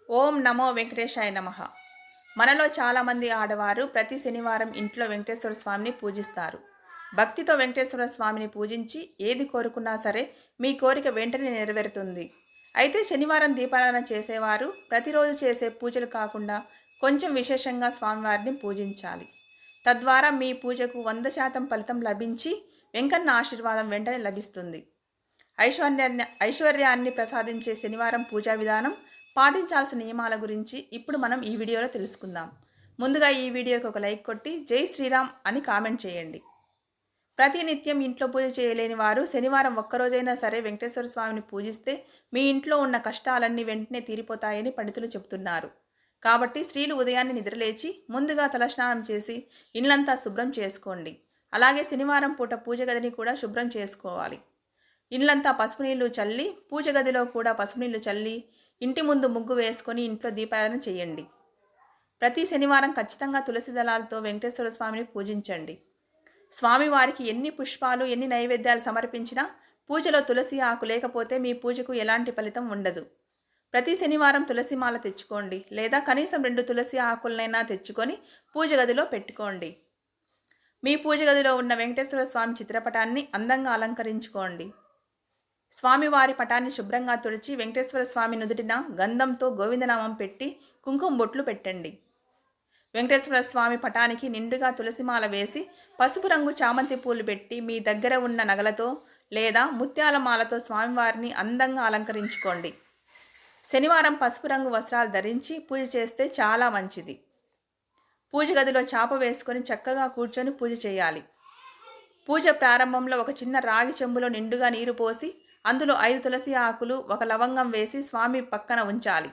ఓం నమో వెంకటేశాయ నమః. మనలో చాలామంది ఆడవారు ప్రతి శనివారం ఇంట్లో వెంకటేశ్వర స్వామిని పూజిస్తారు. భక్తితో వెంకటేశ్వర స్వామిని పూజించి ఏది కోరుకున్నా సరే మీ కోరిక వెంటనే నెరవేరుతుంది. అయితే శనివారం దీపారాధన చేసేవారు ప్రతిరోజు చేసే పూజలు కాకుండా కొంచెం విశేషంగా స్వామివారిని పూజించాలి. తద్వారా మీ పూజకు 100% ఫలితం లభించి వెంకన్న ఆశీర్వాదం వెంటనే లభిస్తుంది. ఐశ్వర్యాన్ని ప్రసాదించే శనివారం పూజా విధానం, పాటించాల్సిన నియమాల గురించి ఇప్పుడు మనం ఈ వీడియోలో తెలుసుకుందాం. ముందుగా ఈ వీడియోకి ఒక లైక్ కొట్టి జై శ్రీరామ్ అని కామెంట్ చేయండి. ప్రతినిత్యం ఇంట్లో పూజ చేయలేని వారు శనివారం ఒక్కరోజైనా సరే వెంకటేశ్వర స్వామిని పూజిస్తే మీ ఇంట్లో ఉన్న కష్టాలన్నీ వెంటనే తీరిపోతాయని పండితులు చెబుతున్నారు. కాబట్టి స్త్రీలు ఉదయాన్నే నిద్రలేచి ముందుగా తలస్నానం చేసి ఇల్లంతా శుభ్రం చేసుకోండి. అలాగే శనివారం పూట పూజ గదిని కూడా శుభ్రం చేసుకోవాలి. ఇల్లంతా పసుపు నీళ్లు చల్లి, పూజ గదిలో కూడా పసుపు నీళ్లు చల్లి, ఇంటి ముందు ముగ్గు వేసుకొని ఇంట్లో దీపారాధన చేయండి. ప్రతి శనివారం ఖచ్చితంగా తులసి దళాలతో వెంకటేశ్వర స్వామిని పూజించండి. స్వామివారికి ఎన్ని పుష్పాలు, ఎన్ని నైవేద్యాలు సమర్పించినా పూజలో తులసి ఆకు లేకపోతే మీ పూజకు ఎలాంటి ఫలితం ఉండదు. ప్రతి శనివారం తులసి మాల తెచ్చుకోండి, లేదా కనీసం 2 తులసి ఆకులనైనా తెచ్చుకొని పూజ గదిలో పెట్టుకోండి. మీ పూజ గదిలో ఉన్న వెంకటేశ్వర స్వామి చిత్రపటాన్ని అందంగా అలంకరించుకోండి. స్వామివారి పటాన్ని శుభ్రంగా తుడిచి వెంకటేశ్వర స్వామి నుదుటిన గంధంతో గోవిందనామం పెట్టి కుంకుమ బొట్లు పెట్టండి. వెంకటేశ్వర స్వామి పటానికి నిండుగా తులసిమాల వేసి పసుపు రంగు చామంతి పూలు పెట్టి మీ దగ్గర ఉన్న నగలతో లేదా ముత్యాల మాలతో స్వామివారిని అందంగా అలంకరించుకోండి. శనివారం పసుపు రంగు వస్త్రాలు ధరించి పూజ చేస్తే చాలా మంచిది. పూజ గదిలో చాప వేసుకొని చక్కగా కూర్చొని పూజ చేయాలి. పూజ ప్రారంభంలో ఒక చిన్న రాగి చెంబులో నిండుగా నీరు పోసి అందులో 5 తులసి ఆకులు, 1 లవంగం వేసి స్వామి పక్కన ఉంచాలి.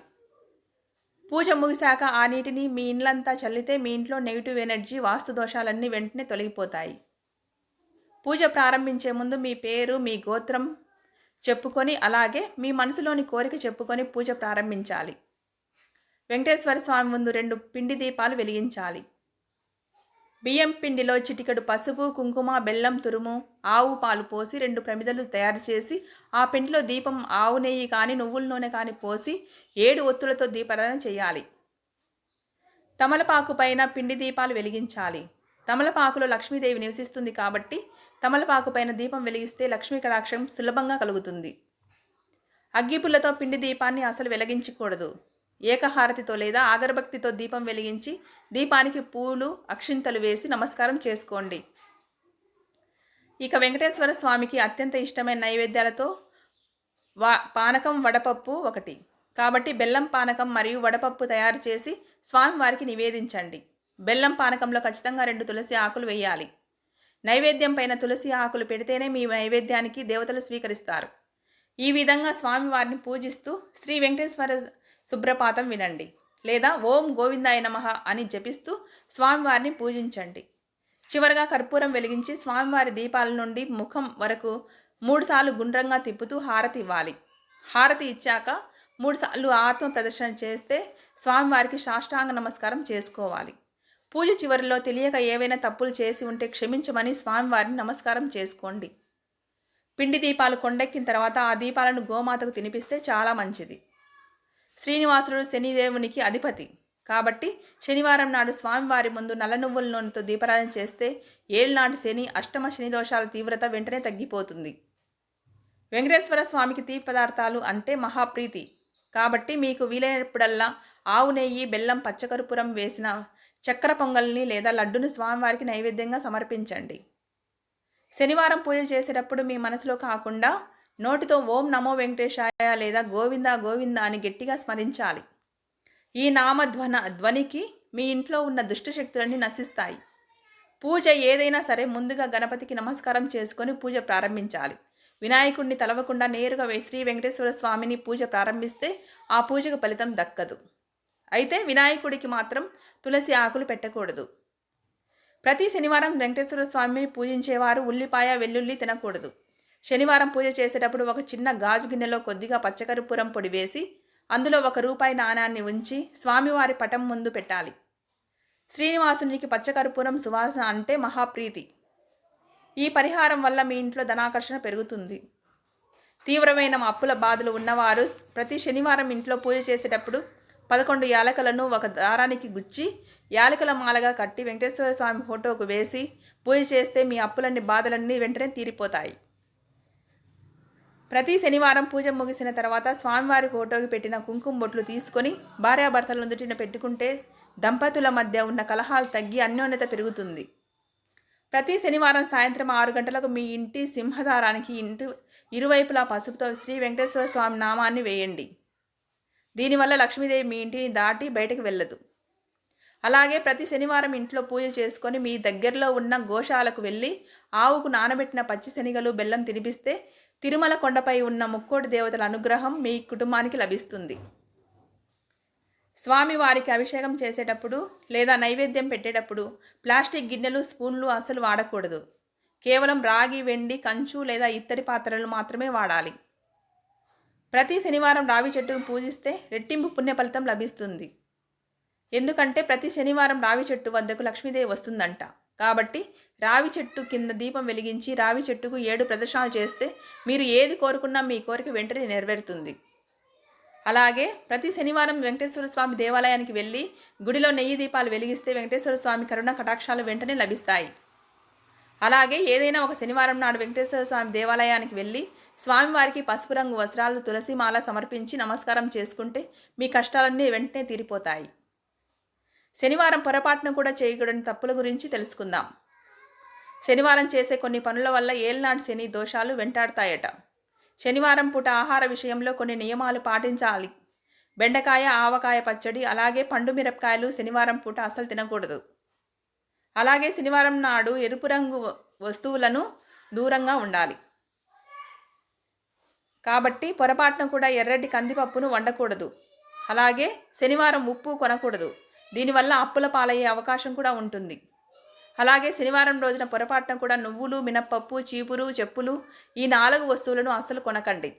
పూజ ముగిశాక ఆ నీటిని మీ ఇండ్లంతా చల్లితే మీ ఇంట్లో నెగిటివ్ ఎనర్జీ, వాస్తు దోషాలన్నీ వెంటనే తొలగిపోతాయి. పూజ ప్రారంభించే ముందు మీ పేరు, మీ గోత్రం చెప్పుకొని అలాగే మీ మనసులోని కోరిక చెప్పుకొని పూజ ప్రారంభించాలి. వెంకటేశ్వర స్వామి ముందు 2 పిండి దీపాలు వెలిగించాలి. బియ్యం పిండిలో చిటికెడు పసుపు, కుంకుమ, బెల్లం తురుము, ఆవు పాలు పోసి 2 ప్రమిదలు తయారు చేసి ఆ పిండిలో దీపం ఆవు నెయ్యి కానీ నువ్వుల నూనె కానీ పోసి 7 ఒత్తులతో దీపారాధన చేయాలి. తమలపాకు పైన పిండి దీపాలు వెలిగించాలి. తమలపాకులో లక్ష్మీదేవి నివసిస్తుంది కాబట్టి తమలపాకు పైన దీపం వెలిగిస్తే లక్ష్మీ కటాక్షం సులభంగా కలుగుతుంది. అగ్గిపుల్లతో పిండి దీపాన్ని అసలు వెలిగించకూడదు. ఏకహారతితో లేదా అగరబత్తితో దీపం వెలిగించి దీపానికి పూలు, అక్షింతలు వేసి నమస్కారం చేసుకోండి. ఇక వెంకటేశ్వర స్వామికి అత్యంత ఇష్టమైన నైవేద్యాలతో పానకం, వడపప్పు ఒకటి. కాబట్టి బెల్లం పానకం మరియు వడపప్పు తయారు చేసి స్వామివారికి నివేదించండి. బెల్లం పానకంలో ఖచ్చితంగా 2 తులసి ఆకులు వేయాలి. నైవేద్యం పైన తులసి ఆకులు పెడితేనే మీ నైవేద్యానికి దేవతలు స్వీకరిస్తారు. ఈ విధంగా స్వామివారిని పూజిస్తూ శ్రీ వెంకటేశ్వర సుప్రభాతం వినండి, లేదా ఓం గోవిందాయ నమః అని జపిస్తూ స్వామివారిని పూజించండి. చివరగా కర్పూరం వెలిగించి స్వామివారి దీపాల నుండి ముఖం వరకు 3 సార్లు గుండ్రంగా తిప్పుతూ హారతి ఇవ్వాలి. హారతి ఇచ్చాక 3 సార్లు ఆత్మ ప్రదర్శన చేస్తే స్వామివారికి సాష్టాంగ నమస్కారం చేసుకోవాలి. పూజ చివరిలో తెలియక ఏవైనా తప్పులు చేసి ఉంటే క్షమించమని స్వామివారిని నమస్కారం చేసుకోండి. పిండి దీపాలు కొండెక్కిన తర్వాత ఆ దీపాలను గోమాతకు తినిపిస్తే చాలా మంచిది. శ్రీనివాసుడు శనిదేవునికి అధిపతి కాబట్టి శనివారం నాడు స్వామివారి ముందు నల్ల నువ్వుల నూనెతో దీపారాధన చేస్తే ఏళ్నాటి శని, అష్టమ శని దోషాల తీవ్రత వెంటనే తగ్గిపోతుంది. వెంకటేశ్వర స్వామికి తీపి పదార్థాలు అంటే మహాప్రీతి కాబట్టి మీకు వీలైనప్పుడల్లా ఆవు నెయ్యి, బెల్లం, పచ్చకర్పూరం వేసిన చక్కెర పొంగల్ని లేదా లడ్డును స్వామివారికి నైవేద్యంగా సమర్పించండి. శనివారం పూజ చేసేటప్పుడు మీ మనసులో కాకుండా నోటితో ఓం నమో వెంకటేశాయ లేదా గోవింద గోవింద అని గట్టిగా స్మరించాలి. ఈ ధ్వనికి మీ ఇంట్లో ఉన్న దుష్టశక్తులన్నీ నశిస్తాయి. పూజ ఏదైనా సరే ముందుగా గణపతికి నమస్కారం చేసుకొని పూజ ప్రారంభించాలి. వినాయకుడిని తలవకుండా నేరుగా శ్రీ వెంకటేశ్వర స్వామిని పూజ ప్రారంభిస్తే ఆ పూజకు ఫలితం దక్కదు. అయితే వినాయకుడికి మాత్రం తులసి ఆకులు పెట్టకూడదు. ప్రతి శనివారం వెంకటేశ్వర స్వామిని పూజించేవారు ఉల్లిపాయ, వెల్లుల్లి తినకూడదు. శనివారం పూజ చేసేటప్పుడు ఒక చిన్న గాజు గిన్నెలో కొద్దిగా పచ్చకర్పూరం పొడి వేసి అందులో 1 రూపాయి నాణాన్ని ఉంచి స్వామివారి పటం ముందు పెట్టాలి. శ్రీనివాసునికి పచ్చకర్పూరం సువాసన అంటే మహాప్రీతి. ఈ పరిహారం వల్ల మీ ఇంట్లో ధనాకర్షణ పెరుగుతుంది. తీవ్రమైన అప్పుల బాధలు ఉన్నవారు ప్రతి శనివారం ఇంట్లో పూజ చేసేటప్పుడు 11 యాలకులను ఒక దారానికి గుచ్చి యాలకుల మాలగా కట్టి వెంకటేశ్వర స్వామి ఫోటోకు వేసి పూజ చేస్తే మీ అప్పులన్నీ బాధలన్నీ వెంటనే తీరిపోతాయి. ప్రతి శనివారం పూజ ముగిసిన తర్వాత స్వామివారి ఫోటోకి పెట్టిన కుంకుమ బొట్లు తీసుకొని భార్యాభర్తల నుదుటిన పెట్టుకుంటే దంపతుల మధ్య ఉన్న కలహాలు తగ్గి అన్యోన్యత పెరుగుతుంది. ప్రతి శనివారం సాయంత్రం 6 గంటలకు మీ ఇంటి సింహదారానికి ఇరువైపులా పసుపుతో శ్రీ వెంకటేశ్వర స్వామి నామాన్ని వేయండి. దీనివల్ల లక్ష్మీదేవి మీ ఇంటిని దాటి బయటకు వెళ్ళదు. అలాగే ప్రతి శనివారం ఇంట్లో పూజ చేసుకొని మీ దగ్గరలో ఉన్న గోశాలకు వెళ్ళి ఆవుకు నానబెట్టిన పచ్చి శనగలు బెల్లం తినిపిస్తే తిరుమల కొండపై ఉన్న ముక్కోటి దేవతల అనుగ్రహం మీ కుటుంబానికి లభిస్తుంది. స్వామివారికి అభిషేకం చేసేటప్పుడు లేదా నైవేద్యం పెట్టేటప్పుడు ప్లాస్టిక్ గిన్నెలు, స్పూన్లు అస్సలు వాడకూడదు. కేవలం రాగి, వెండి, కంచు లేదా ఇత్తడి పాత్రలు మాత్రమే వాడాలి. ప్రతి శనివారం రావి చెట్టును పూజిస్తే రెట్టింపు పుణ్య ఫలితం లభిస్తుంది. ఎందుకంటే ప్రతి శనివారం రావి చెట్టు వద్దకు లక్ష్మీదేవి వస్తుందంట. కాబట్టి రావి చెట్టు కింద దీపం వెలిగించి రావి చెట్టుకు 7 ప్రదక్షిణాలు చేస్తే మీరు ఏది కోరుకున్నా మీ కోరిక వెంటనే నెరవేరుతుంది. అలాగే ప్రతి శనివారం వెంకటేశ్వర స్వామి దేవాలయానికి వెళ్ళి గుడిలో నెయ్యి దీపాలు వెలిగిస్తే వెంకటేశ్వర స్వామి కరుణ కటాక్షాలు వెంటనే లభిస్తాయి. అలాగే ఏదైనా ఒక శనివారం నాడు వెంకటేశ్వర స్వామి దేవాలయానికి వెళ్ళి స్వామివారికి పసుపు రంగు వస్త్రాలు, తులసి మాల సమర్పించి నమస్కారం చేసుకుంటే మీ కష్టాలన్నీ వెంటనే తీరిపోతాయి. శనివారం పొరపాటున కూడా చేయకూడని తప్పుల గురించి తెలుసుకుందాం. శనివారం చేసే కొన్ని పనుల వల్ల ఏళ్నాటి శని దోషాలు వెంటాడతాయట. శనివారం పూట ఆహార విషయంలో కొన్ని నియమాలు పాటించాలి. బెండకాయ, ఆవకాయ పచ్చడి, అలాగే పండు మిరపకాయలు శనివారం పూట అస్సలు తినకూడదు. అలాగే శనివారం నాడు ఎరుపు రంగు వస్తువులను దూరంగా ఉండాలి. కాబట్టి పొరపాటున కూడా ఎర్రటి కందిపప్పును వండకూడదు. అలాగే శనివారం ఉప్పు కొనకూడదు. దీనివల్ల అప్పుల పాలయ్యే అవకాశం కూడా ఉంటుంది. అలాగే శనివారం రోజున పొరపాటున కూడా నువ్వులు, మినప్పప్పు, చీపురు, చెప్పులు ఈ 4 వస్తువులను అస్సలు కొనకండి.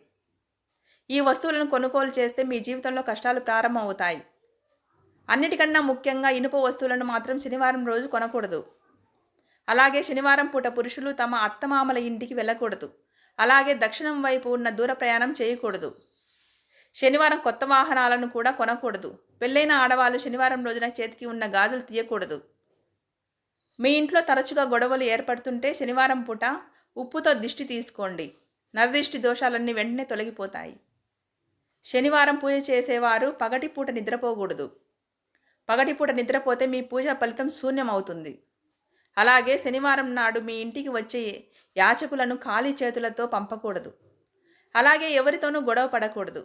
ఈ వస్తువులను కొనుగోలు చేస్తే మీ జీవితంలో కష్టాలు ప్రారంభమవుతాయి. అన్నిటికన్నా ముఖ్యంగా ఇనుప వస్తువులను మాత్రం శనివారం రోజు కొనకూడదు. అలాగే శనివారం పూట పురుషులు తమ అత్తమామల ఇంటికి వెళ్ళకూడదు. అలాగే దక్షిణం వైపు ఉన్న దూర ప్రయాణం చేయకూడదు. శనివారం కొత్త వాహనాలను కూడా కొనకూడదు. పెళ్ళైన ఆడవాళ్ళు శనివారం రోజున చేతికి ఉన్న గాజులు తీయకూడదు. మీ ఇంట్లో తరచుగా గొడవలు ఏర్పడుతుంటే శనివారం పూట ఉప్పుతో దిష్టి తీసుకోండి. నరదిష్టి దోషాలన్నీ వెంటనే తొలగిపోతాయి. శనివారం పూజ చేసేవారు పగటిపూట నిద్రపోకూడదు. పగటిపూట నిద్రపోతే మీ పూజ ఫలితం శూన్యమవుతుంది. అలాగే శనివారం నాడు మీ ఇంటికి వచ్చే యాచకులను ఖాళీ చేతులతో పంపకూడదు. అలాగే ఎవరితోనూ గొడవ పడకూడదు.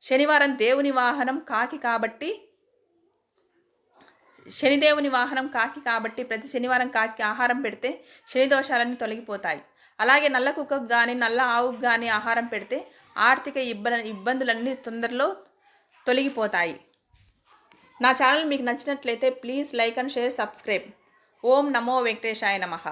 శనివారం దేవుని వాహనం కాకి కాబట్టి శనిదేవుని వాహనం కాకి కాబట్టి ప్రతి శనివారం కాకి ఆహారం పెడితే శని దోషాలన్నీ తొలగిపోతాయి. అలాగే నల్ల కుక్కకు కానీ నల్ల ఆవుకు కానీ ఆహారం పెడితే ఆర్థిక ఇబ్బందులన్నీ తొందరలో తొలగిపోతాయి. నా ఛానల్ మీకు నచ్చినట్లయితే please like and share, subscribe. ఓం నమో వెంకటేశాయ నమః.